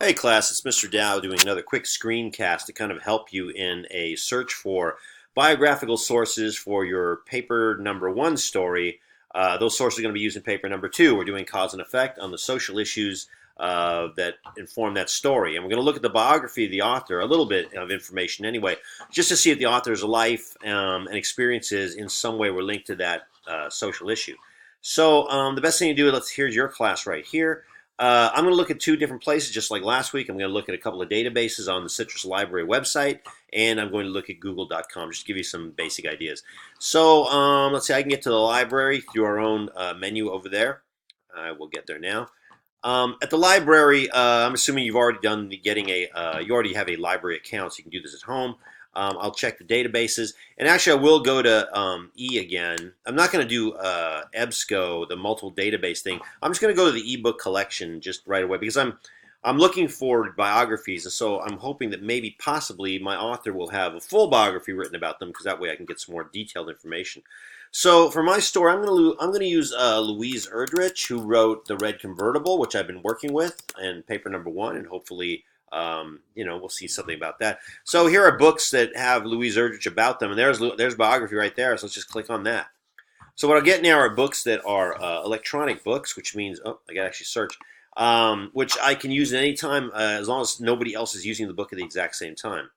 Hey class, it's Mr. Dow doing another quick screencast to kind of help you in a search for biographical sources for your paper number one story. Those sources are going to be used in paper number two. We're doing cause and effect on the social issues that inform that story. And we're going to look at the biography of the author, a little bit of information anyway, just to see if the author's life and experiences in some way were linked to that social issue. So the best thing to do, here's your class right here. I'm going to look at two different places, just like last week. I'm going to look at a couple of databases on the Citrus Library website, and I'm going to look at google.com just to give you some basic ideas. So let's see, I can get to the library through our own menu over there. I will get there now. At the library, I'm assuming you've already done you already have a library account, so you can do this at home. I'll check the databases, and actually, I will go to E again. I'm not going to do EBSCO, the multiple database thing. I'm just going to go to the ebook collection just right away because I'm looking for biographies, and so I'm hoping that maybe possibly my author will have a full biography written about them because that way I can get some more detailed information. So for my story, I'm going to use Louise Erdrich, who wrote The Red Convertible, which I've been working with, and paper number one, and hopefully we'll see something about that. So here are books that have Louise Erdrich about them, and there's biography right there. So let's just click on that. So what I'll get now are books that are electronic books, which means I got to actually search, which I can use at any time as long as nobody else is using the book at the exact same time.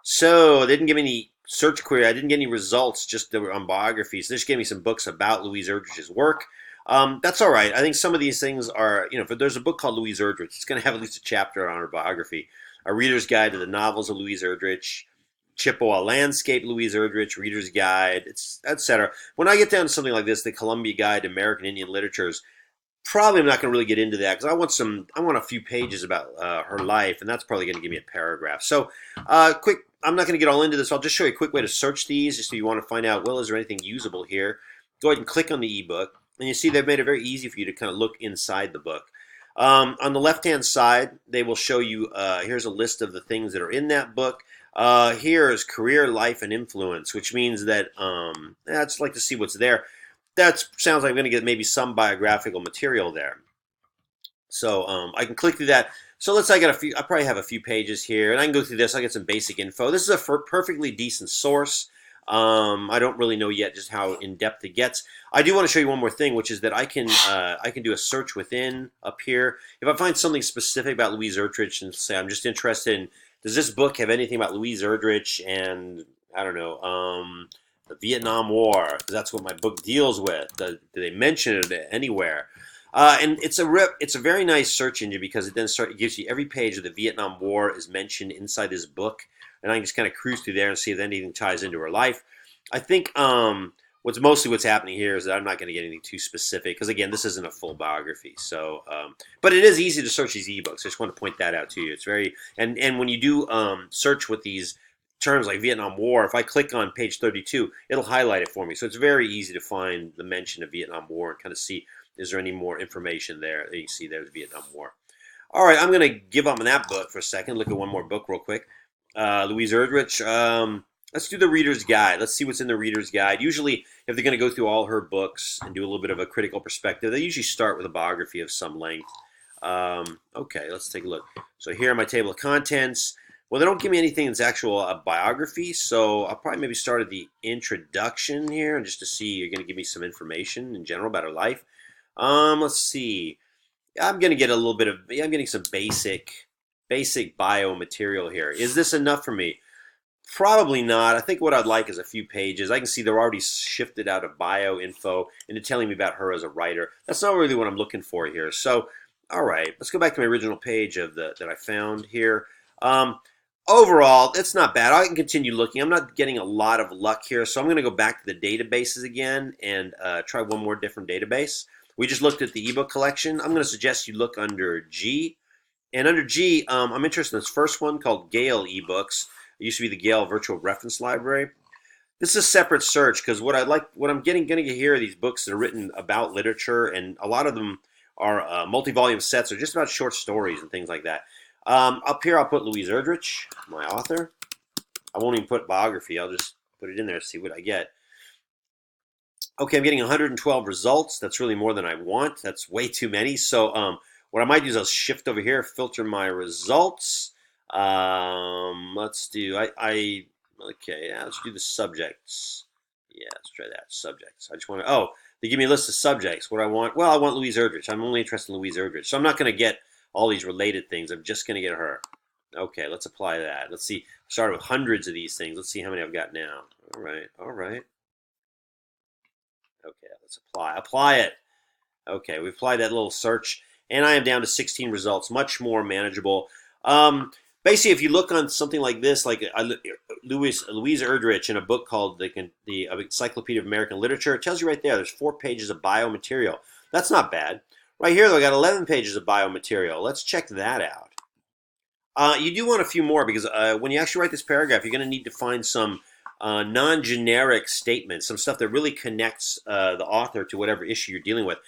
So they didn't give me any search query. I didn't get any results just on biographies. They just gave me some books about Louise Erdrich's work. That's all right. I think some of these things are, if there's a book called Louise Erdrich, it's going to have at least a chapter on her biography. A Reader's Guide to the Novels of Louise Erdrich, Chippewa Landscape, Louise Erdrich, Reader's Guide, etc. When I get down to something like this, the Columbia Guide to American Indian Literatures, probably I'm not going to really get into that because I want a few pages about her life, and that's probably going to give me a paragraph. So, quick. I'm not going to get all into this. I'll just show you a quick way to search these, just if you want to find out, well, is there anything usable here? Go ahead and click on the ebook, and you see they've made it very easy for you to kind of look inside the book. On the left-hand side, they will show you. Here's a list of the things that are in that book. Here is career, life, and influence, which means that I'd just like to see what's there. That sounds like I'm going to get maybe some biographical material there. So I can click through that. So let's say I probably have a few pages here, and I can go through this. I get some basic info. This is a perfectly decent source. I don't really know yet just how in depth it gets. I do want to show you one more thing, which is that I can do a search within up here. If I find something specific about Louise Erdrich and say I'm just interested in, does this book have anything about Louise Erdrich and I don't know the Vietnam War? Because that's what my book deals with. Do they mention it anywhere? And it's a very nice search engine because it gives you every page of the Vietnam War is mentioned inside this book, and I can just kind of cruise through there and see if anything ties into her life. I think what's happening here is that I'm not going to get anything too specific because again, this isn't a full biography. So, but it is easy to search these ebooks. I just want to point that out to you. It's very and when you do search with these terms like Vietnam War, if I click on page 32, it'll highlight it for me. So it's very easy to find the mention of Vietnam War and kind of see, is there any more information there? You see there's Vietnam War. All right, I'm going to give up on that book for a second. Look at one more book real quick. Louise Erdrich. Let's do the Reader's Guide. Let's see what's in the Reader's Guide. Usually, if they're going to go through all her books and do a little bit of a critical perspective, they usually start with a biography of some length. Okay, let's take a look. So here are my table of contents. Well, they don't give me anything that's actual biography, so I'll probably maybe start at the introduction here just to see. You're going to give me some information in general about her life. Let's see. I'm going to get a little bit of. I'm getting some basic bio material here. Is this enough for me? Probably not. I think what I'd like is a few pages. I can see they're already shifted out of bio info into telling me about her as a writer. That's not really what I'm looking for here. So, all right, let's go back to my original page that I found here. Overall, it's not bad. I can continue looking. I'm not getting a lot of luck here, so I'm going to go back to the databases again and try one more different database. We just looked at the ebook collection. I'm going to suggest you look under G. And under G, I'm interested in this first one called Gale eBooks. It used to be the Gale Virtual Reference Library. This is a separate search because what I'm going to get here are these books that are written about literature, and a lot of them are multi-volume sets or just about short stories and things like that. Up here, I'll put Louise Erdrich, my author. I won't even put biography. I'll just put it in there to see what I get. Okay, I'm getting 112 results. That's really more than I want. That's way too many. So What I might do is I'll shift over here, filter my results. Let's do, okay, yeah, let's do the subjects. Yeah, let's try that, subjects. I just want to, oh, they give me a list of subjects. What I want, well, I want Louise Erdrich. I'm only interested in Louise Erdrich. So I'm not going to get all these related things. I'm just going to get her. Okay, let's apply that. Let's see. I started with hundreds of these things. Let's see how many I've got now. All right, all right. Okay, let's apply. Apply it. Okay, we applied that little search, and I am down to 16 results, much more manageable. Basically, if you look on something like this, like Louise Erdrich in a book called the Encyclopedia of American Literature, it tells you right there, there's 4 pages of biomaterial. That's not bad. Right here, though, I got 11 pages of biomaterial. Let's check that out. You do want a few more because when you actually write this paragraph, you're going to need to find some non-generic statements, some stuff that really connects the author to whatever issue you're dealing with.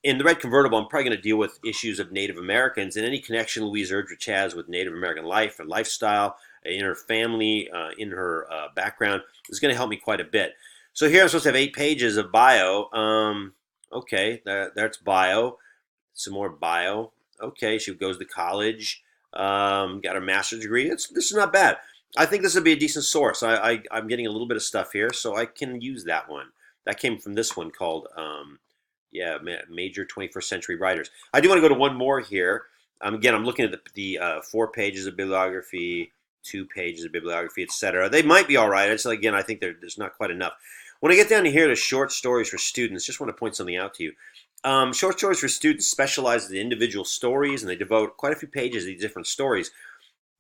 In the Red Convertible, I'm probably going to deal with issues of Native Americans and any connection Louise Erdrich has with Native American life and lifestyle in her family, in her background is going to help me quite a bit. So here I'm supposed to have 8 pages of bio. Okay, that's bio. Some more bio. Okay, she goes to college. Got her master's degree. This is not bad. I think this would be a decent source. I'm getting a little bit of stuff here, so I can use that one. That came from this one called, major 21st century writers. I do want to go to one more here. Again, I'm looking at the 4 pages of bibliography, 2 pages of bibliography, etc. They might be all right. Again, I think there's not quite enough. When I get down to here to short stories for students, just want to point something out to you. Short stories for students specialize in individual stories, and they devote quite a few pages to these different stories.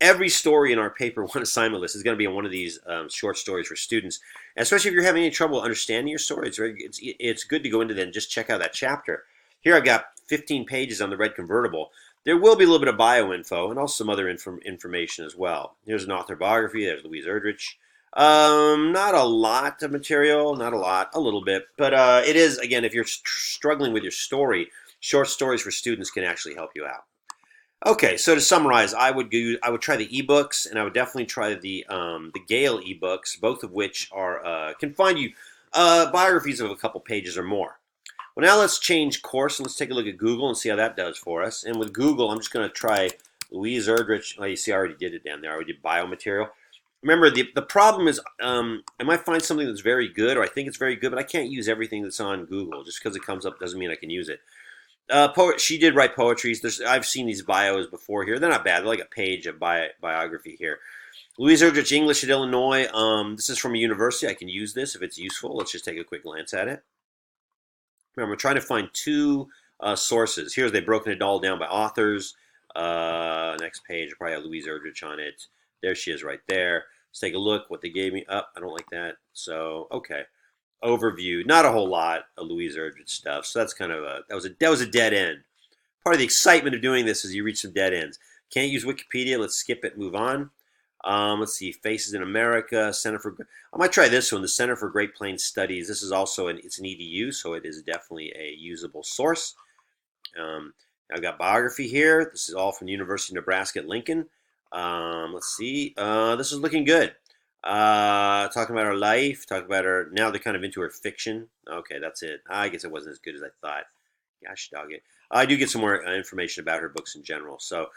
Every story in our paper one assignment list is going to be on one of these short stories for students. And especially if you're having any trouble understanding your story, it's good to go into that and just check out that chapter. Here I've got 15 pages on the Red Convertible. There will be a little bit of bio info and also some other information as well. Here's an author biography. There's Louise Erdrich. Not a lot of material, not a lot, a little bit. But it is, again, if you're struggling with your story, short stories for students can actually help you out. Okay, so to summarize, I would try the ebooks, and I would definitely try the Gale ebooks, both of which are can find you biographies of a couple pages or more. Well, now let's change course and let's take a look at Google and see how that does for us. And with Google, I'm just going to try Louise Erdrich. Oh, you see, I already did it down there. I already did biomaterial. Remember, the problem is I might find something that's very good, or I think it's very good, but I can't use everything that's on Google. Just because it comes up doesn't mean I can use it. She did write poetry. I've seen these bios before here. They're not bad. They're like a page of biography here. Louise Erdrich, English at Illinois. This is from a university. I can use this if it's useful. Let's just take a quick glance at it. Remember, we're trying to find 2 sources. Here's they've broken it all down by authors. Next page, probably have Louise Erdrich on it. There she is right there. Let's take a look what they gave me. I don't like that. So, okay. Overview, not a whole lot of Louise Erdrich stuff. So that's kind of that was a dead end. Part of the excitement of doing this is you reach some dead ends. Can't use Wikipedia. Let's skip it. Move on. Let's see. Faces in America. Center for. I might try this one. The Center for Great Plains Studies. This is also it's an EDU, so it is definitely a usable source. I've got biography here. This is all from the University of Nebraska at Lincoln. Let's see. This is looking good. Talking about her life, talking about her. Now they're kind of into her fiction. Okay, that's it. I guess it wasn't as good as I thought. Gosh dog it. I do get some more information about her books in general. So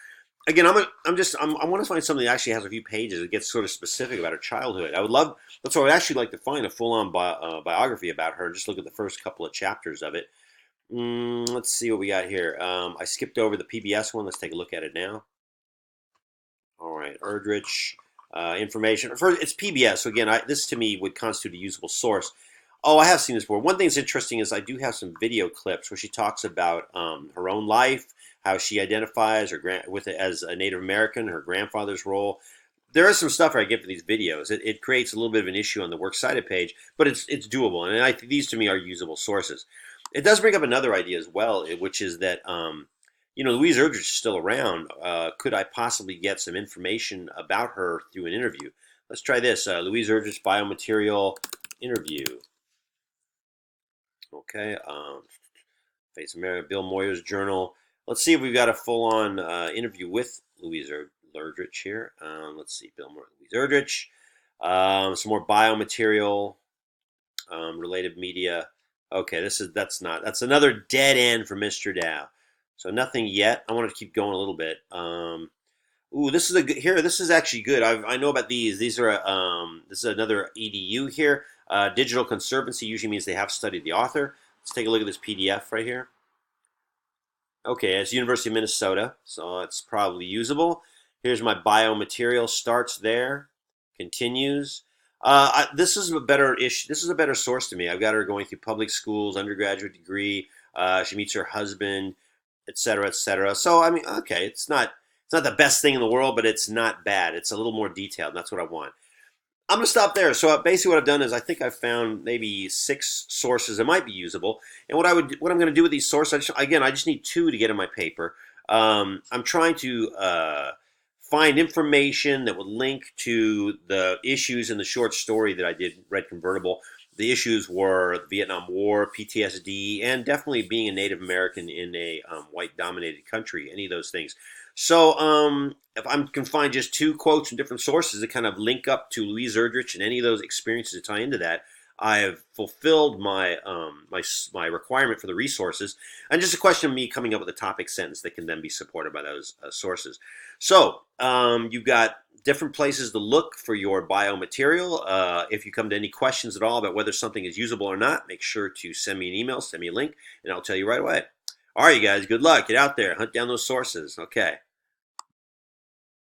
again, I want to find something that actually has a few pages that gets sort of specific about her childhood. That's what I would actually like to find, a full-on biography about her and just look at the first couple of chapters of it. Let's see what we got here. I skipped over the PBS one. Let's take a look at it now. All right, Erdrich. Information. First, it's PBS. So again, this to me would constitute a usable source. Oh, I have seen this before. One thing that's interesting is I do have some video clips where she talks about her own life, how she identifies with it as a Native American, her grandfather's role. There is some stuff I get for these videos. It creates a little bit of an issue on the works cited page, but it's doable, and these to me are usable sources. It does bring up another idea as well, which is that Louise Erdrich is still around. Could I possibly get some information about her through an interview? Let's try this. Louise Erdrich biomaterial interview. Okay. Face America, Bill Moyer's journal. Let's see if we've got a full-on interview with Louise Erdrich here. Let's see, Louise Erdrich. Some more biomaterial, related media. Okay, that's another dead end for Mr. Dow. So nothing yet. I want to keep going a little bit. Ooh, this is a good here. This is actually good. I know about these. These are this is another EDU here. Digital Conservancy usually means they have studied the author. Let's take a look at this PDF right here. Okay, it's University of Minnesota, so it's probably usable. Here's my biomaterial. Starts there, continues. This is a better issue. This is a better source to me. I've got her going through public schools, undergraduate degree. She meets her husband, etc., etc. So I mean, okay, it's not the best thing in the world, but it's not bad. It's a little more detailed. And that's what I want. I'm going to stop there. So basically, what I've done is I think I've found maybe 6 sources that might be usable. And what I'm going to do with these sources, I just need 2 to get in my paper. I'm trying to find information that would link to the issues in the short story that I did, Red Convertible. The issues were the Vietnam War, PTSD, and definitely being a Native American in a white-dominated country. Any of those things. So if I can find just 2 quotes from different sources that kind of link up to Louise Erdrich and any of those experiences that tie into that, I have fulfilled my my requirement for the resources, and just a question of me coming up with a topic sentence that can then be supported by those sources. So you've got different places to look for your biomaterial. If you come to any questions at all about whether something is usable or not, make sure to send me an email, send me a link, and I'll tell you right away. All right, you guys, good luck. Get out there, hunt down those sources. Okay.